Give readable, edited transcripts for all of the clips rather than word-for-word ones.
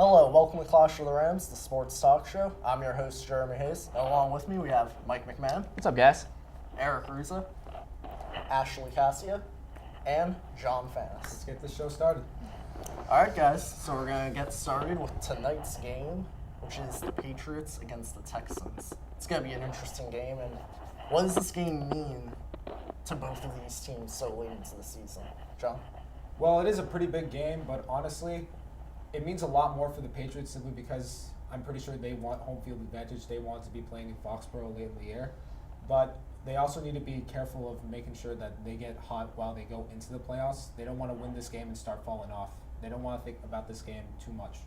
Hello, welcome to Clash of the Rams, the sports talk show. I'm your host, Jeremy Hayes. Along with me, we have Mike McMahon, What's up, guys? Eric Russo, Ashley Cascio, and John Fanis. Let's get this show started. All right, guys, so we're going to get started with tonight's game, which is the Patriots against the Texans. It's going to be an interesting game, and what does this game mean to both of these teams so late into the season? John? Well, it is a pretty big game, but honestly, it means a lot more for the Patriots simply because I'm pretty sure they want home field advantage. They want to be playing in Foxborough late in the year. But they also need to be careful of making sure that they get hot while they go into the playoffs. They don't want to win this game and start falling off. They don't want to think about this game too much.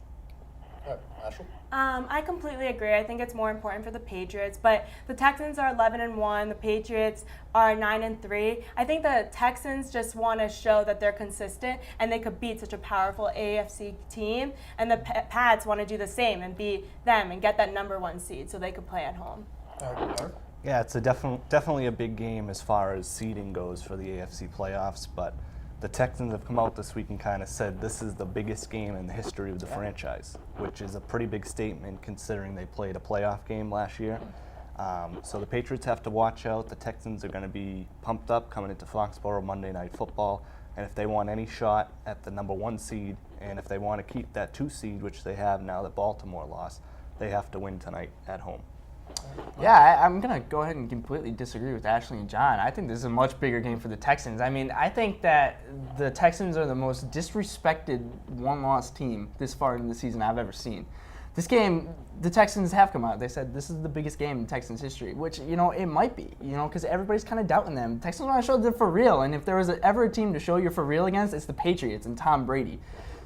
All right, Ashley? I completely agree. I think it's more important for the Patriots, but the Texans are 11-1. The Patriots are 9-3. I think the Texans just want to show that they're consistent and they could beat such a powerful AFC team, and the Pats want to do the same and beat them and get that number 1 seed so they could play at home. All right, Eric? Yeah, it's definitely a big game as far as seeding goes for the AFC playoffs, but the Texans have come out this week and kind of said this is the biggest game in the history of the franchise, which is a pretty big statement considering they played a playoff game last year. So the Patriots have to watch out. The Texans are going to be pumped up coming into Foxborough Monday Night Football, and if they want any shot at the number 1 seed, and if they want to keep that 2 seed, which they have now that Baltimore lost, they have to win tonight at home. Yeah, I'm going to go ahead and completely disagree with Ashley and John. I think this is a much bigger game for the Texans. I mean, I think that the Texans are the most disrespected one-loss team this far in the season I've ever seen. This game, the Texans have come out. They said this is the biggest game in Texans history, which, it might be, because everybody's kind of doubting them. The Texans want to show they're for real, and if there was ever a team to show you're for real against, it's the Patriots and Tom Brady.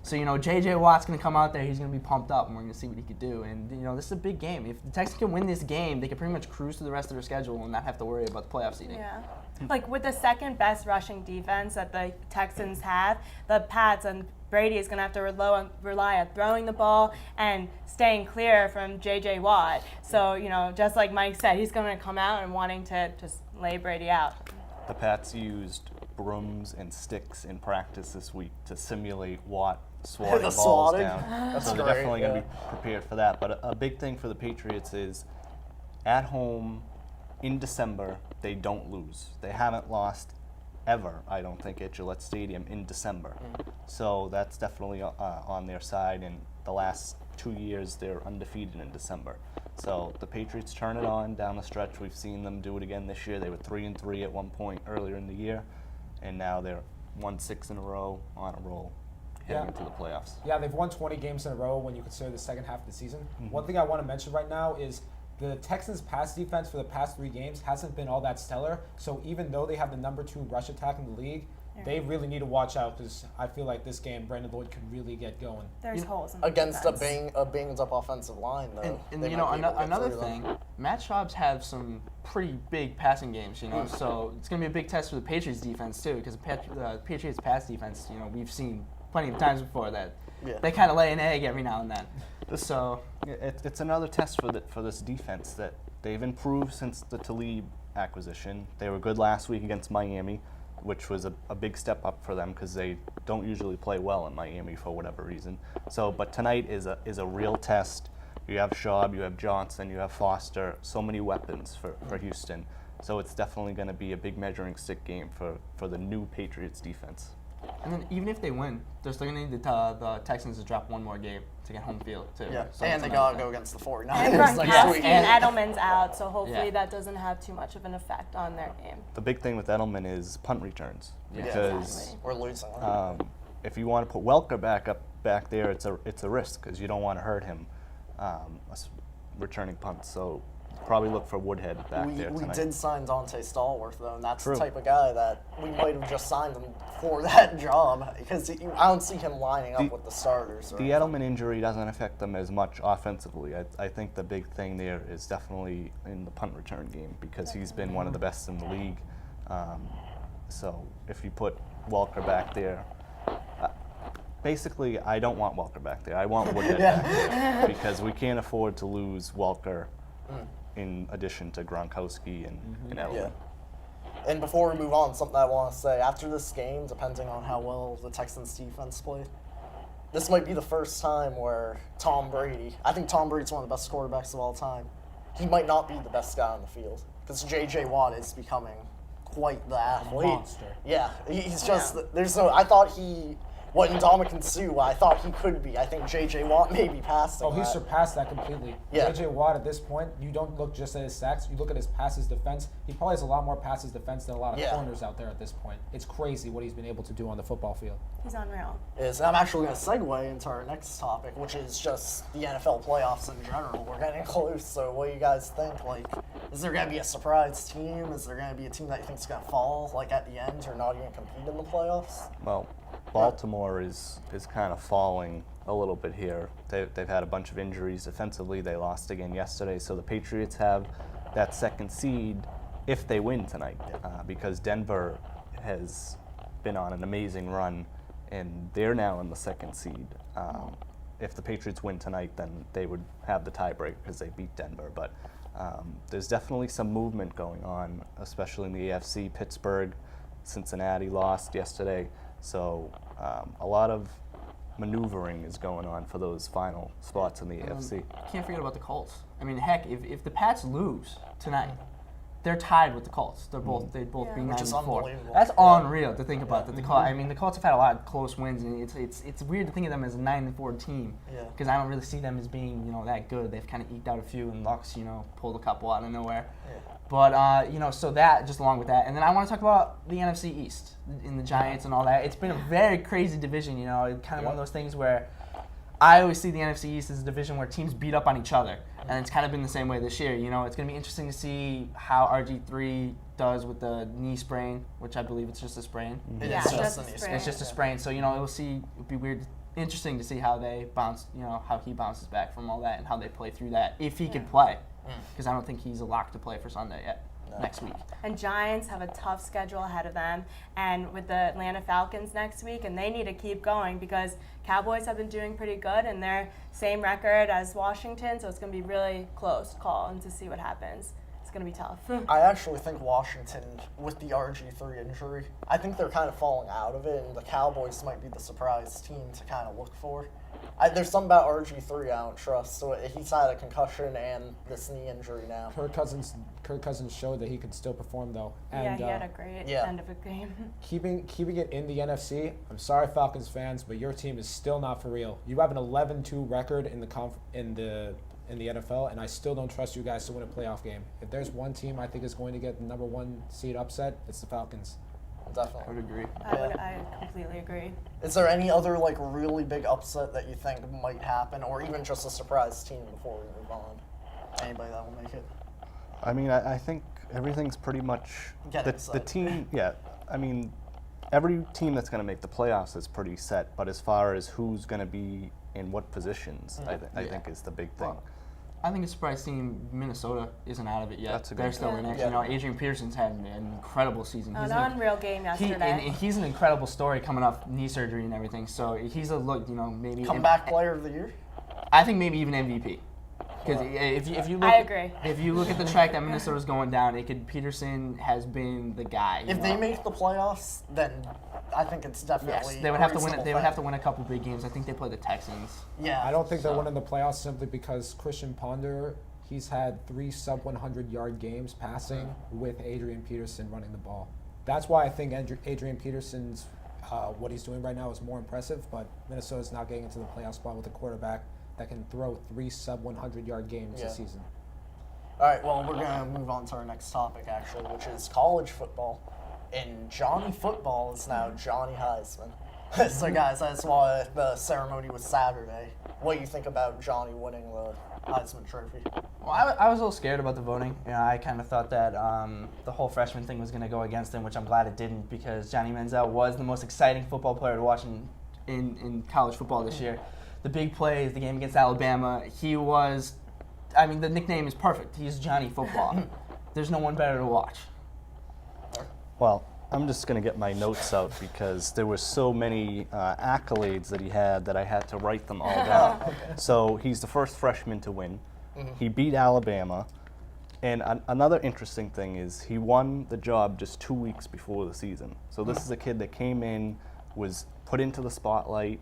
So, J.J. Watt's going to come out there. He's going to be pumped up, and we're going to see what he could do. And, this is a big game. If the Texans can win this game, they can pretty much cruise to the rest of their schedule and not have to worry about the playoff seeding. Yeah. Like, with the second best rushing defense that the Texans have, the Pats and Brady is going to have to rely on throwing the ball and staying clear from J.J. Watt. So, just like Mike said, he's going to come out and wanting to just lay Brady out. The Pats used brooms and sticks in practice this week to simulate Watt swatting balls swatting? down. That's so they're great, definitely going to be prepared for that. But a big thing for the Patriots is at home in December, they don't lose. They haven't lost ever, I don't think, at Gillette Stadium in December. So that's definitely on their side. And the last 2 years, they're undefeated in December. So the Patriots turn it on down the stretch. We've seen them do it again this year. They were 3-3 at one point earlier in the year, and now they're 1-6 in a row on a roll heading into the playoffs. Yeah, they've won 20 games in a row when you consider the second half of the season. One thing I want to mention right now is the Texans' pass defense for the past 3 games hasn't been all that stellar. So even though they have the number 2 rush attack in the league, they really need to watch out because I feel like this game, Brandon Lloyd could really get going. There's holes in the Against defense. a banged up offensive line, though. And they might be able to get another through them. thing, Matt Schaub's have some pretty big passing games, so it's going to be a big test for the Patriots defense, too, because the Patriots pass defense, we've seen plenty of times before that they kind of lay an egg every now and then. So It's another test for this defense that they've improved since the Talib acquisition. They were good last week against Miami, which was a big step up for them because they don't usually play well in Miami for whatever reason. So, but tonight is a real test. You have Schaub, you have Johnson, you have Foster, so many weapons for Houston. So it's definitely going to be a big measuring stick game for the new Patriots defense. And then even if they win, they're still going to need the Texans to drop one more game to get home field, too. Yeah, So and that's they another got to thing. go against the 49ers And next Gronkowski week. and Edelman's out, so hopefully Yeah. that doesn't have too much of an effect on their game. The big thing with Edelman is punt returns Yeah. because Exactly. We're losing. if you want to put Welker back there, it's a risk because you don't want to hurt him returning punts. So probably look for Woodhead back there We tonight. did sign Dante Stallworth, though, and that's True. the type of guy that we might have just signed him for that job because I don't see him lining up with the starters. The Edelman injury doesn't affect them as much offensively. I think the big thing there is definitely in the punt return game because he's been one of the best in the league. So if you put Welker back there, basically I don't want Welker back there. I want Woodhead back there because we can't afford to lose Welker in addition to Gronkowski and Edelman. Yeah. And before we move on, something I want to say, after this game, depending on how well the Texans defense played, this might be the first time where Tom Brady, I think Tom Brady's one of the best quarterbacks of all time. He might not be the best guy on the field because J.J. Watt is becoming quite the athlete. Monster. Yeah, he's just, there's no, I thought he, what Ndamukong Suh, I thought he could be. I think J.J. Watt may be passing Oh, he that. surpassed that completely. Yeah. J.J. Watt at this point, you don't look just at his sacks, you look at his passes defense. He probably has a lot more passes defense than a lot of Yeah. corners out there at this point. It's crazy what he's been able to do on the football field. He's unreal. Is I'm actually going to segue into our next topic, which is just the NFL playoffs in general. We're getting close, so what do you guys think? Like, is there going to be a surprise team? Is there going to be a team that you think is going to fall, like, at the end or not even compete in the playoffs? Well, Baltimore is kind of falling a little bit here. They've had a bunch of injuries. Defensively, they lost again yesterday, so the Patriots have that second seed if they win tonight, because Denver has been on an amazing run, and they're now in the second seed. If the Patriots win tonight, then they would have the tiebreak because they beat Denver. But there's definitely some movement going on, especially in the AFC. Pittsburgh, Cincinnati lost yesterday. So a lot of maneuvering is going on for those final spots in the AFC. Can't forget about the Colts. I mean, heck, if the Pats lose tonight, they're tied with the Colts. They'd both be Which 9-4. is unbelievable. That's Yeah. unreal to think about. That the Colts. I mean, the Colts have had a lot of close wins, and it's weird to think of them as a 9-4 team. Yeah. Because I don't really see them as being that good. They've kind of eked out a few, and Lux pulled a couple out of nowhere. Yeah. But so that just along with that, and then I want to talk about the NFC East in the Giants and all that. It's been a very crazy division. It's kind of one of those things where I always see the NFC East as a division where teams beat up on each other, and it's kind of been the same way this year. It's going to be interesting to see how RG3 does with the knee sprain, which I believe it's just a sprain. It Yeah, is just a a knee sprain. It's just a sprain, so it'll be weird, interesting to see how they bounce, how he bounces back from all that and how they play through that if he can play, because I don't think he's a lock to play for Sunday yet. Next week. And Giants have a tough schedule ahead of them, and with the Atlanta Falcons next week, and they need to keep going because Cowboys have been doing pretty good, and they're same record as Washington, so it's going to be really close call and to see what happens. It's going to be tough. I actually think Washington, with the RG3 injury, I think they're kind of falling out of it, and the Cowboys might be the surprise team to kind of look for. There's something about RG3 I don't trust. So he's had a concussion and this knee injury now. Kirk Cousins showed that he could still perform though. And, yeah, he had a great end of a game. Keeping it in the NFC, I'm sorry, Falcons fans, but your team is still not for real. You have an 11-2 record in the NFL, and I still don't trust you guys to win a playoff game. If there's one team I think is going to get the number 1 seed upset, it's the Falcons. I Definitely. would agree. I completely agree. Is there any other really big upset that you think might happen, or even just a surprise team before we move on? Anybody that will make it? I mean, I think everything's pretty much Getting the set. team. Yeah, I mean, every team that's going to make the playoffs is pretty set. But as far as who's going to be in what positions, I think is the big thing. Well, I think a surprise team, Minnesota, isn't out of it yet. That's a good They're still point. in it. Yeah. Adrian Peterson's had an incredible season. An unreal game yesterday. He's an incredible story coming off knee surgery and everything. So he's a look, maybe Comeback player of the year? I think maybe even MVP. Because if you look, I agree. If you look at the track that Minnesota's going down, Peterson has been the guy. If they make the playoffs, then I think it's definitely yes, they would have to win. reasonable They would have to bet. win a couple big games. I think they play the Texans. Yeah. I don't think they're winning the playoffs simply because Christian Ponder, he's had 3 sub-100-yard games passing with Adrian Peterson running the ball. That's why I think Adrian Peterson's what he's doing right now is more impressive, but Minnesota's not getting into the playoff spot with a quarterback that can throw 3 sub-100-yard games this season. All right, well, we're going to move on to our next topic, actually, which is college football. And Johnny Football is now Johnny Heisman. So, guys, that's why the ceremony was Saturday. What do you think about Johnny winning the Heisman Trophy? Well, I was a little scared about the voting. I kind of thought that the whole freshman thing was going to go against him, which I'm glad it didn't, because Johnny Manziel was the most exciting football player to watch in college football this year. The big plays, the game against Alabama, he was, the nickname is perfect. He's Johnny Football. There's no one better to watch. Well, I'm just going to get my notes out because there were so many accolades that he had that I had to write them all down. Okay. So he's the first freshman to win. He beat Alabama. And another interesting thing is he won the job just 2 weeks before the season. So this is a kid that came in, was put into the spotlight,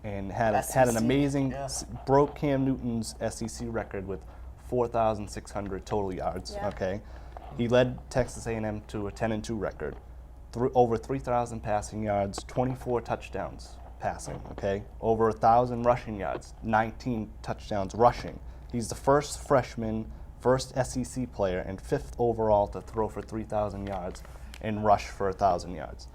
and had an SEC, amazing, yeah. broke Cam Newton's SEC record with 4,600 total yards. Yeah. Okay, he led Texas A&M to a 10-2 record, over 3,000 passing yards, 24 touchdowns passing. Okay, over 1,000 rushing yards, 19 touchdowns rushing. He's the first freshman, first SEC player, and 5th overall to throw for 3,000 yards and rush for 1,000 yards.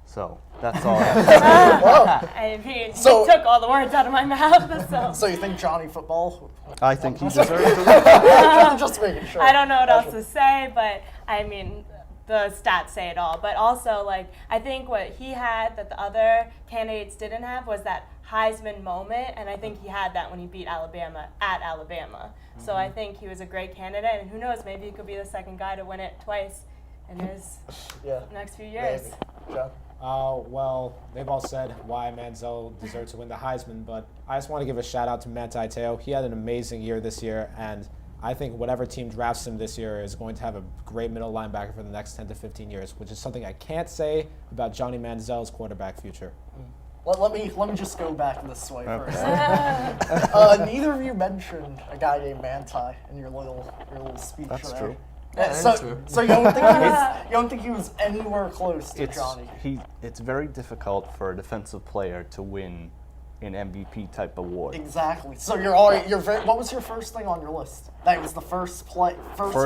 So that's all I have to say. I mean, So- he took all the words out of my mouth. So, So you think Johnny Football? I think he deserves it. Just making sure. I don't know what else to say, but I mean, the stats say it all. But also, like, I think what he had that the other candidates didn't have was that Heisman moment, and I think he had that when he beat Alabama at Alabama. So I think he was a great candidate, and who knows, maybe he could be the second guy to win it twice in his Yeah. next few years. Maybe. John? Well, they've all said why Manziel deserves to win the Heisman, but I just want to give a shout out to Manti Te'o. He had an amazing year this year, and I think whatever team drafts him this year is going to have a great middle linebacker for the next 10 to 15 years, which is something I can't say about Johnny Manziel's quarterback future. Let me just go back this way for a Okay. second. Neither of you mentioned a guy named Manti in your little speech. That's there. true. Yeah, so, that's true. so you don't think he was anywhere close to Johnny? It's very difficult for a defensive player to win an MVP type award. Exactly. So what was your first thing on your list? That was the first freshman.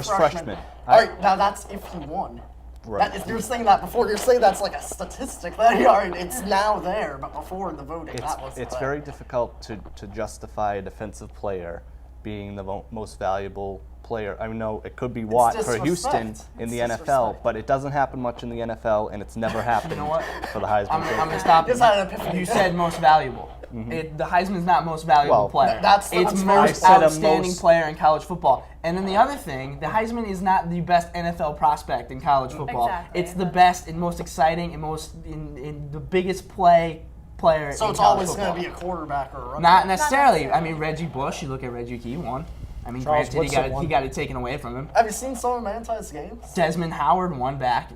freshman. All right, now that's if he won. Right. You're saying that before. You're saying that's like a statistic. That it's now there, but before the voting, that wasn't It's there. very difficult to justify a defensive player being the most valuable player. I know it could be Watt for Houston disrespect. in the It's NFL, disrespect. but it doesn't happen much in the NFL, and it's never happened You know what? for the Heisman I'm Trophy. going to stop Just you. had an epiphany. You said most valuable. The Heisman's not most valuable Well, player. that's it's what's most I said a outstanding most- player in college football. And then the other thing, the Heisman is not the best NFL prospect in college football. Exactly. It's the best and most exciting and most in the biggest player. So in it's college always football. going to be a quarterback or a running Not back. necessarily. necessarily. I mean, Reggie Bush. You look at Reggie, he won. I mean, Charles granted, Woodson he won. got it taken away from him. Have you seen some of Manti's games? Desmond Howard won back.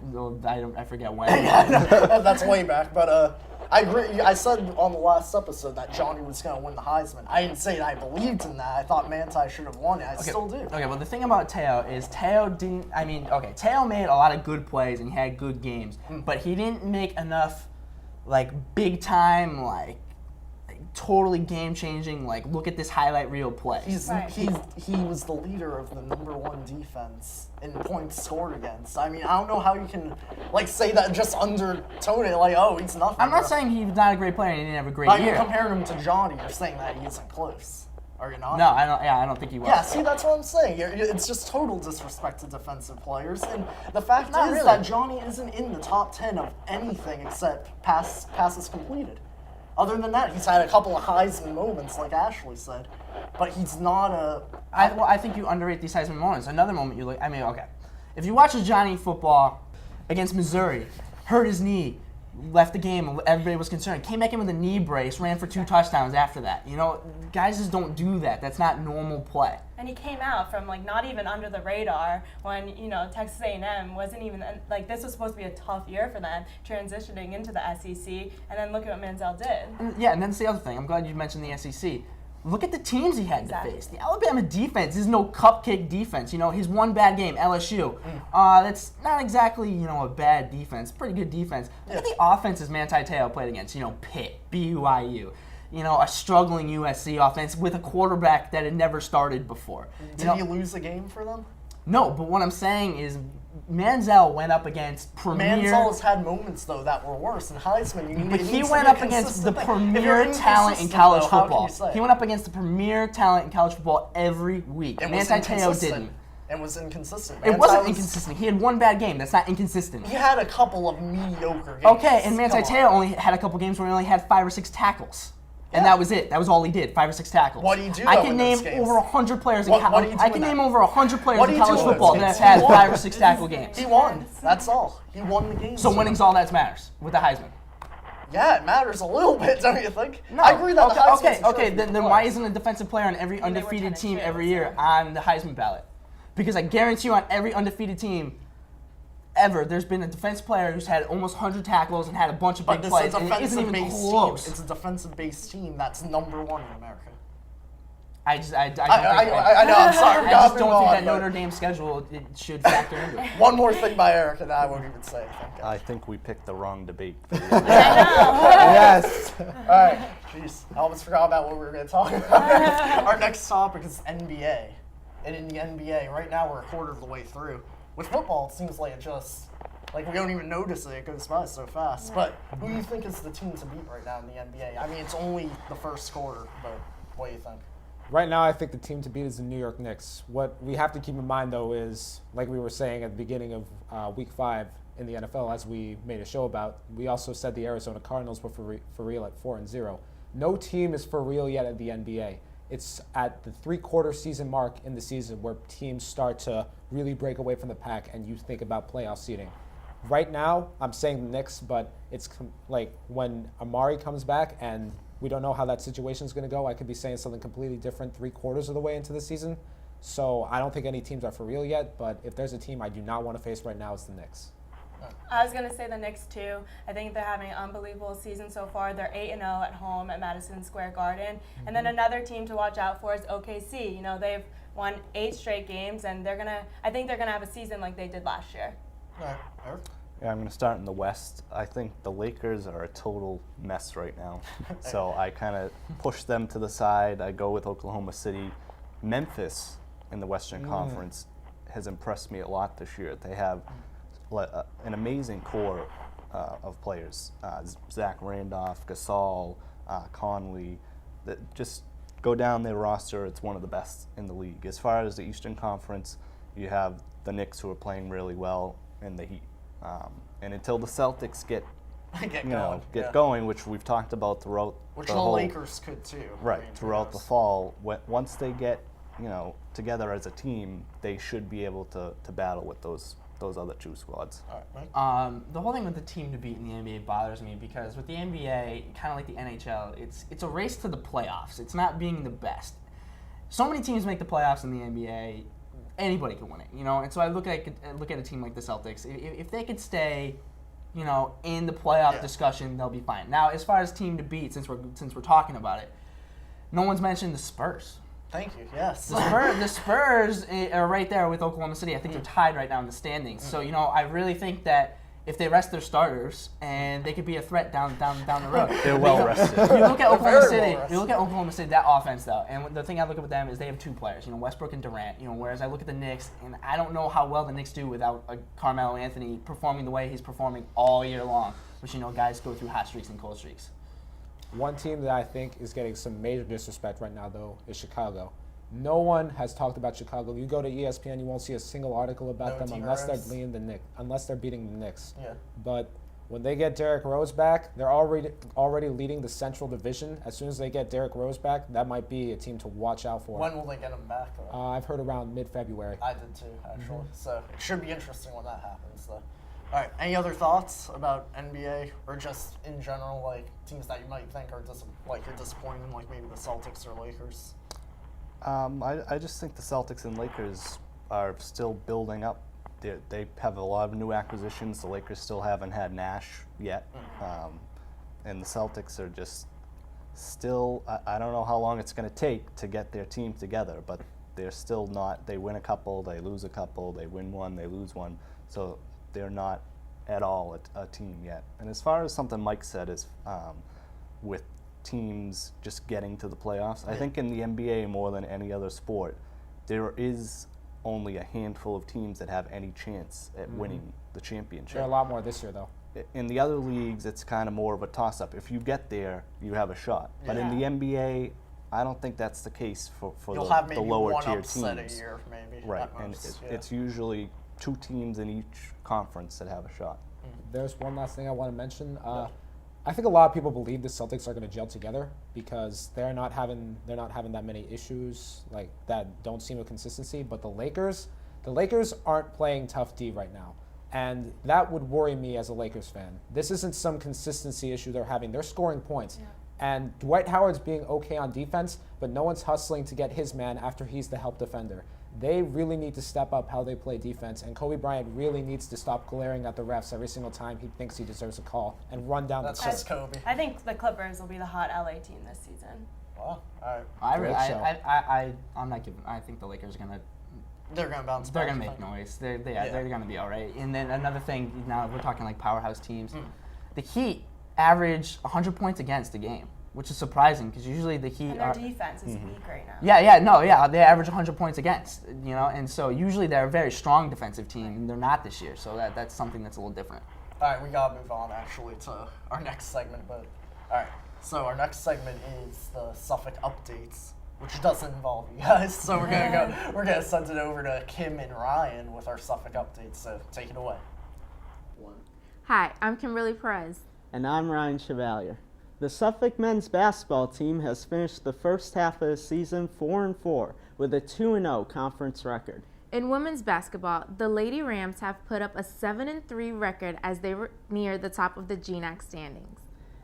I forget when. That's way back, but I agree. I said on the last episode that Johnny was going to win the Heisman. I didn't say that I believed in that. I thought Manti should have won it. I still do. Okay, well, the thing about Teo is Teo didn't. I mean, okay, Teo made a lot of good plays and he had good games, but he didn't make enough, like, big time, like totally game changing. Like, look at this highlight reel play. Right. He was the leader of the #1 defense in points scored against. I mean, I don't know how you can like say that and just undertone it like, oh, he's nothing. I'm not bro. saying he's not a great player and he didn't have a great Like, you're year. comparing him to Johnny. You're saying that he isn't close. Are you not? No, I don't. Yeah, I don't think he was. Yeah, see, that's what I'm saying. It's just total disrespect to defensive players. And the fact Not is really. that Johnny isn't in the top 10 of anything except passes completed. Other than that, he's had a couple of Heisman moments, like Ashley said. But he's not a... I think you underrate these Heisman moments. Another moment you look. I mean, okay, if you watch a Johnny football against Missouri, hurt his knee, left the game, everybody was concerned. Came back in with a knee brace, ran for 2 touchdowns after that. You know, guys just don't do that. That's not normal play. And he came out from like not even under the radar when Texas A&M wasn't even like this was supposed to be a tough year for them transitioning into the SEC, and then look at what Manziel did. Yeah, and then that's the other thing. I'm glad you mentioned the SEC. Look at the teams he had Exactly. to face. The Alabama defense is no cupcake defense. You know, his one bad game, LSU. That's not exactly, a bad defense. Pretty good defense. Look at the offenses Manti Te'o played against. Pitt, BYU. A struggling USC offense with a quarterback that had never started before. Did he lose a game for them? No, but what I'm saying is Manziel went up against premier... Manziel has had moments, though, that were worse. And Heisman, you need But it he needs to went be a up against the consistent thing. If you're premier talent in inconsistent, college though, how can football. you say? He went up against the premier talent in college football every week. It was Manti Te'o inconsistent. didn't. It was inconsistent. It Manti wasn't inconsistent. He had one bad game. That's not inconsistent. He had a couple of mediocre games. Okay, and Manti Come on. Te'o only had a couple games where he only had 5 or 6 tackles. And Yeah. that was it. That was all he did. 5 or 6 tackles. What do you do, I though, can in name those games? over 100 players in What do college. you do I in can that? name over 100 players What do in you do college in those football that games? have had He won. 5 or 6 tackle games. He won. That's all. He won the game. So winning's all that matters with the Heisman. Yeah, it matters a little bit, don't you think? I agree that the Heisman's a Okay. trophy, Then but why isn't a defensive player on every they were undefeated 10-2, team every so- year on the Heisman ballot? Because I guarantee you on every undefeated team, ever there's been a defense player who's had almost 100 tackles and had a bunch of But big this plays, is a and it isn't even defensive-based close. team. It's a defensive-based team that's number 1 in America. I don't think I know, I'm sorry. We I gotta just move don't think on, that but Notre Dame schedule it should factor into it. one more thing by Eric, and I won't even say anything. I think we picked the wrong debate. Yes. All right. Jeez, I almost forgot about what we were going to talk about. Our next topic is NBA. And in the NBA, right now we're a quarter of the way through. With football, it seems like we don't even notice it. It goes by so fast. But who do you think is the team to beat right now in the NBA? I mean, it's only the first quarter, but what do you think? Right now, I think the team to beat is the New York Knicks. What we have to keep in mind, though, is, like we were saying at the beginning of Week 5 in the NFL, as we made a show about, we also said the Arizona Cardinals were for real at 4-0. No team is for real yet at the NBA. It's at the three-quarter season mark in the season where teams start to really break away from the pack and you think about playoff seeding. Right now, I'm saying the Knicks, but it's like when Amari comes back and we don't know how that situation is going to go. I could be saying something completely different 3/4 of the way into the season. So I don't think any teams are for real yet, but if there's a team I do not want to face right now, it's the Knicks. I was going to say the Knicks too. I think they're having an unbelievable season so far. They're 8-0 at home at Madison Square Garden. And then another team to watch out for is OKC. You know, they've won 8 straight games, and I think they're going to have a season like they did last year. All right, Eric? Yeah, I'm going to start in the West. I think the Lakers are a total mess right now. So I kind of push them to the side. I go with Oklahoma City. Memphis in the Western Conference has impressed me a lot this year. They have an amazing core of players. Zach Randolph, Gasol, Conley. That just go down their roster. It's one of the best in the league. As far as the Eastern Conference, you have the Knicks who are playing really well and the Heat. And until the Celtics get going, which we've talked about throughout Which the the whole, Lakers could too. right, I mean, throughout the fall. Once they get together as a team, they should be able to battle with those other 2 squads. All right, Mike? The whole thing with the team to beat in the NBA bothers me because with the NBA, kind of like the NHL, it's a race to the playoffs. It's not being the best. So many teams make the playoffs in the NBA. Anybody can win it, And so I look at a team like the Celtics. If they could stay, in the playoff discussion, they'll be fine. Now, as far as team to beat, since we're talking about it, no one's mentioned the Spurs. Thank you, yes. The Spurs are right there with Oklahoma City. I think they're tied right now in the standings. So, I really think that if they rest their starters, and they could be a threat down the road. They're well rested. You look at Oklahoma very City. well rested. You look at Oklahoma City. That offense, though, and the thing I look at with them is they have 2 players. Westbrook and Durant. Whereas I look at the Knicks, and I don't know how well the Knicks do without Carmelo Anthony performing the way he's performing all year long. Which guys go through hot streaks and cold streaks. One team that I think is getting some major disrespect right now, though, is Chicago. No one has talked about Chicago. You go to ESPN, you won't see a single article about them unless they're beating the Knicks. Yeah. But when they get Derrick Rose back, they're already leading the Central Division. As soon as they get Derrick Rose back, that might be a team to watch out for. When will they get him back, though? I've heard around mid-February. I did too, actually. So it should be interesting when that happens, though. All right, any other thoughts about NBA or just in general, like teams that you might think are you're disappointing, like maybe the Celtics or Lakers? I just think the Celtics and Lakers are still building up. They have a lot of new acquisitions. The Lakers still haven't had Nash yet. And the Celtics are just still, I don't know how long it's going to take to get their team together, but they're still not. They win a couple, they lose a couple, they win one, they lose one. So they're not at all a team yet. And as far as something Mike said is with teams just getting to the playoffs, I think in the NBA more than any other sport, there is only a handful of teams that have any chance at winning the championship. There are a lot more this year, though. In the other leagues, it's kind of more of a toss-up. If you get there, you have a shot. But in the NBA, I don't think that's the case for You'll have the maybe lower one tier upset teams. a year, maybe. Right, at and most, it's usually 2 teams in each conference that have a shot. There's one last thing I want to mention. I think a lot of people believe the Celtics are going to gel together because they're not having that many issues like that. Don't seem a consistency. But the Lakers aren't playing tough D right now, and that would worry me as a Lakers fan. This isn't some consistency issue they're having. They're scoring points, and Dwight Howard's being okay on defense, but no one's hustling to get his man after he's the help defender. they really need to step up how they play defense, and Kobe Bryant really needs to stop glaring at the refs every single time he thinks he deserves a call and run down That's the court. just Kobe. I think the Clippers will be the hot LA team this season. Well, all right. I'm not giving. I think the Lakers are gonna. They're going to bounce They're back. gonna make noise. They're Yeah. gonna be all right. And then another thing. Now we're talking like powerhouse teams. The Heat average 100 points against a game, which is surprising because usually the Heat And their are. defense is weak right now. They average 100 points against, and so usually they're a very strong defensive team, and they're not this year. So that's something that's a little different. All right, we got to move on actually to our next segment. But all right, so our next segment is the Suffolk updates, which doesn't involve you guys. So we're gonna send it over to Kim and Ryan with our Suffolk updates. So take it away. Hi, I'm Kimberly Perez. And I'm Ryan Chevalier. The Suffolk men's basketball team has finished the first half of the season 4-4 with a 2-0 conference record. In women's basketball, the Lady Rams have put up a 7-3 record as they were near the top of the GNAC standings.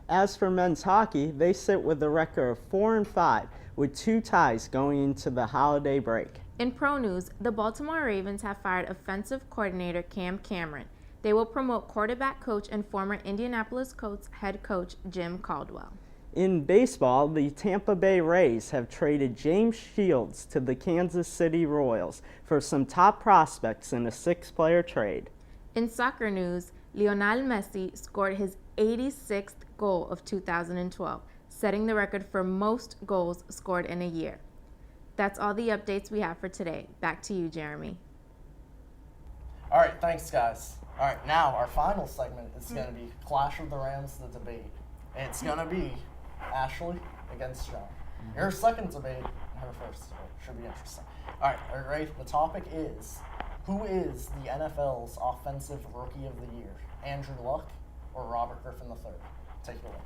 As for men's hockey, they sit with a record of 4-5 with 2 ties going into the holiday break. In pro news, the Baltimore Ravens have fired offensive coordinator Cam Cameron. They will promote quarterback coach and former Indianapolis Colts head coach Jim Caldwell. In baseball, the Tampa Bay Rays have traded James Shields to the Kansas City Royals for some top prospects in a 6-player trade. In soccer news, Lionel Messi scored his 86th goal of 2012, setting the record for most goals scored in a year. That's all the updates we have for today. Back to you, Jeremy. All right, thanks guys. All right, now our final segment is going to be Clash of the Rams, the debate. And it's going to be Ashley against John. Your second debate, her first debate. Should be interesting. All right, are you ready? The topic is, who is the NFL's Offensive Rookie of the Year? Andrew Luck or Robert Griffin III? Take it away.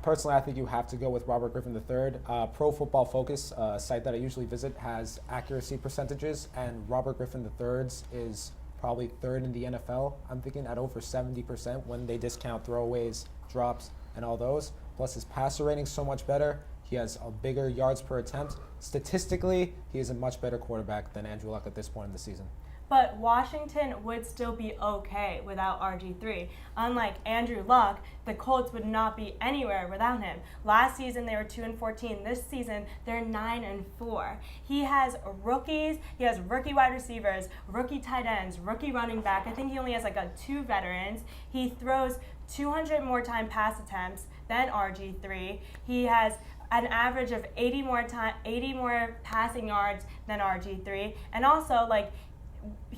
Personally, I think you have to go with Robert Griffin III. Pro Football Focus, a site that I usually visit, has accuracy percentages, and Robert Griffin III's is probably third in the NFL, I'm thinking, at over 70% when they discount throwaways, drops, and all those. Plus his passer rating's so much better. He has a bigger yards per attempt. Statistically, he is a much better quarterback than Andrew Luck at this point in the season. But Washington would still be okay without RG3. Unlike Andrew Luck, the Colts would not be anywhere without him. Last season they were 2-14. This season they're 9-4. He has rookies. He has rookie wide receivers, rookie tight ends, rookie running back. I think he only has 2 veterans. He throws 200 more time pass attempts than RG3. He has an average of 80 more passing yards than RG3, and also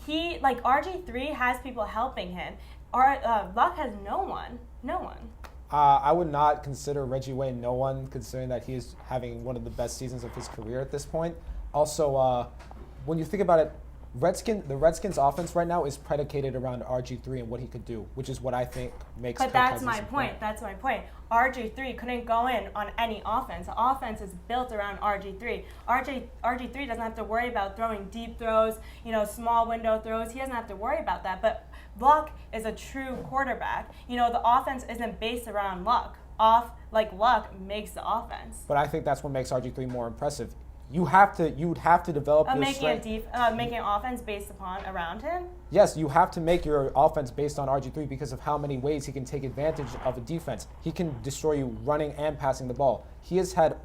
RG3 has people helping him. Luck has no one. I would not consider Reggie Wayne no one, considering that he is having one of the best seasons of his career at this point. Also, when you think about it, the Redskins' offense right now is predicated around RG3 and what he could do, which is what I think makes. But that's my point. That's my point. RG3 couldn't go in on any offense. The offense is built around RG3. RG3 doesn't have to worry about throwing deep throws, small window throws. He doesn't have to worry about that. But Luck is a true quarterback. The offense isn't based around Luck. Luck makes the offense. But I think that's what makes RG3 more impressive. You would have to develop your strength. Making an offense based around him? Yes, you have to make your offense based on RG3 because of how many ways he can take advantage of a defense. He can destroy you running and passing the ball. He's had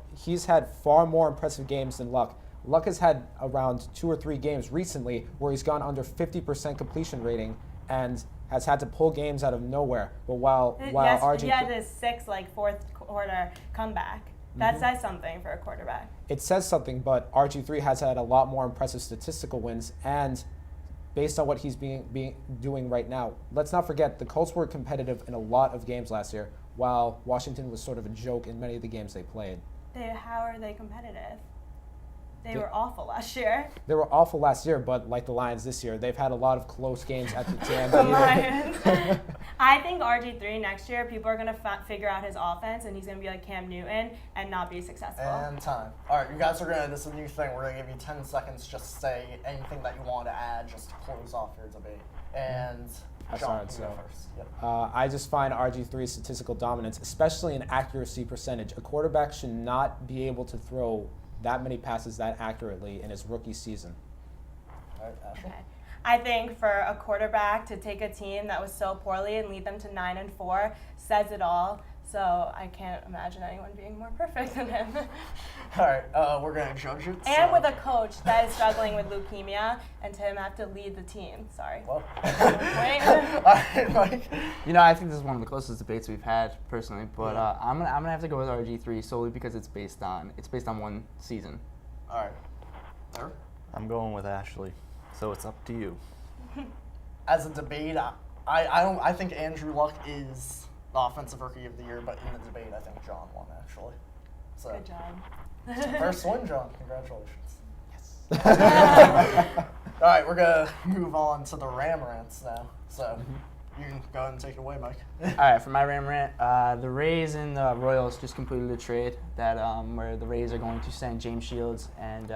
far more impressive games than Luck. Luck has had around 2 or 3 games recently where he's gone under 50% completion rating and has had to pull games out of nowhere. But while RG3, he had his 6 fourth quarter comeback. That says something for a quarterback. It says something, but RG3 has had a lot more impressive statistical wins, and based on what he's doing right now, let's not forget the Colts were competitive in a lot of games last year, while Washington was sort of a joke in many of the games they played. How are they competitive? They were awful last year. They were awful last year, but like the Lions this year, they've had a lot of close games at the end. The Lions. I think RG3 next year, people are going to figure out his offense, and he's going to be like Cam Newton and not be successful. And time. All right, you guys are this is a new thing. We're going to give you 10 seconds just to say anything that you want to add just to close off your debate. And John, you go first. Yep. I just find RG3's statistical dominance, especially in accuracy percentage. A quarterback should not be able to throw that many passes that accurately in his rookie season. All right, Ashley. Okay. I think for a quarterback to take a team that was so poorly and lead them to 9-4 says it all. So I can't imagine anyone being more perfect than him. All right, we're gonna judge it. And so- with a coach that is struggling with leukemia, and to him have to lead the team. Sorry. Well. Wait. All right, Mike. You know, I think this is one of the closest debates we've had personally, but I'm gonna have to go with RG3 solely because it's based on one season. All right. Eric? I'm going with Ashley, so it's up to you. As a debate, I think Andrew Luck is the offensive rookie of the year, but in the debate, I think John won actually. So Good job. first win, John. Congratulations. Yes. All right, we're gonna move on to the Ram rants now. So you can go ahead and take it away, Mike. All right, for my Ram rant, the Rays and the Royals just completed a trade that where the Rays are going to send James Shields and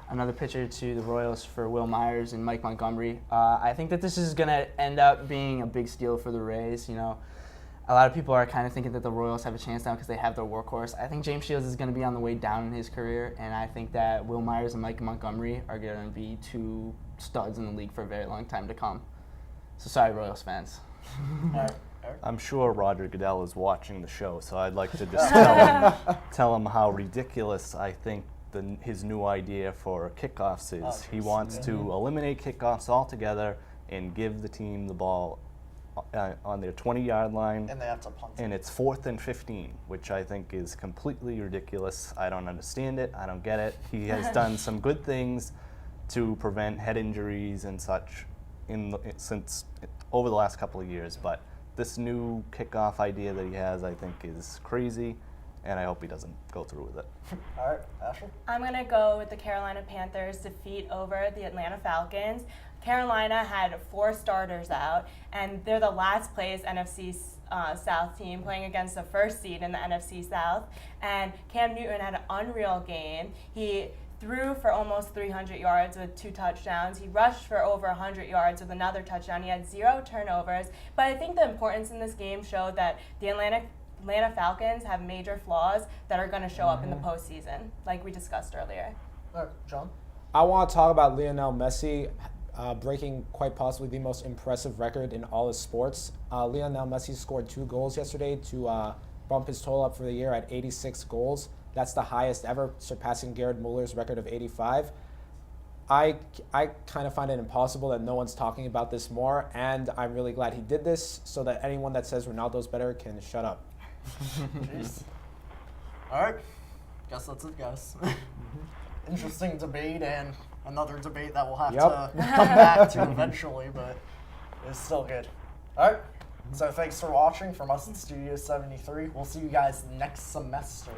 another pitcher to the Royals for Will Myers and Mike Montgomery. I think that this is going to end up being a big steal for the Rays. You know, a lot of people are kind of thinking that the Royals have a chance now because they have their workhorse. I think James Shields is going to be on the way down in his career, and I think that Will Myers and Mike Montgomery are going to be two studs in the league for a very long time to come. So sorry, Royals fans. All right, Eric? I'm sure Roger Goodell is watching the show, so I'd like to just tell him how ridiculous I think his new idea for kickoffs is. Oh, He geez. wants to eliminate kickoffs altogether and give the team the ball on their 20-yard line. And they have to punt. And it's 4th and 15, which I think is completely ridiculous. I don't understand it. I don't get it. He has done some good things to prevent head injuries and such since over the last couple of years, but this new kickoff idea that he has, I think, is crazy, and I hope he doesn't go through with it. All right, Ashley? I'm going to go with the Carolina Panthers' defeat over the Atlanta Falcons. Carolina had 4 starters out, and they're the last place NFC South team playing against the first seed in the NFC South. And Cam Newton had an unreal game. He threw for almost 300 yards with 2 touchdowns. He rushed for over 100 yards with another touchdown. He had 0 turnovers. But I think the importance in this game showed that the Atlanta Falcons have major flaws that are going to show up in the postseason, like we discussed earlier. All right, John? I want to talk about Lionel Messi breaking quite possibly the most impressive record in all of sports. Lionel Messi scored 2 goals yesterday to bump his total up for the year at 86 goals. That's the highest ever, surpassing Gerd Muller's record of 85. I kind of find it impossible that no one's talking about this more, and I'm really glad he did this so that anyone that says Ronaldo's better can shut up. Jeez. All right. Guess that's it, guys. Interesting debate and another debate that we'll have to come back to eventually, but it's still good. All right. So thanks for watching from us in Studio 73. We'll see you guys next semester.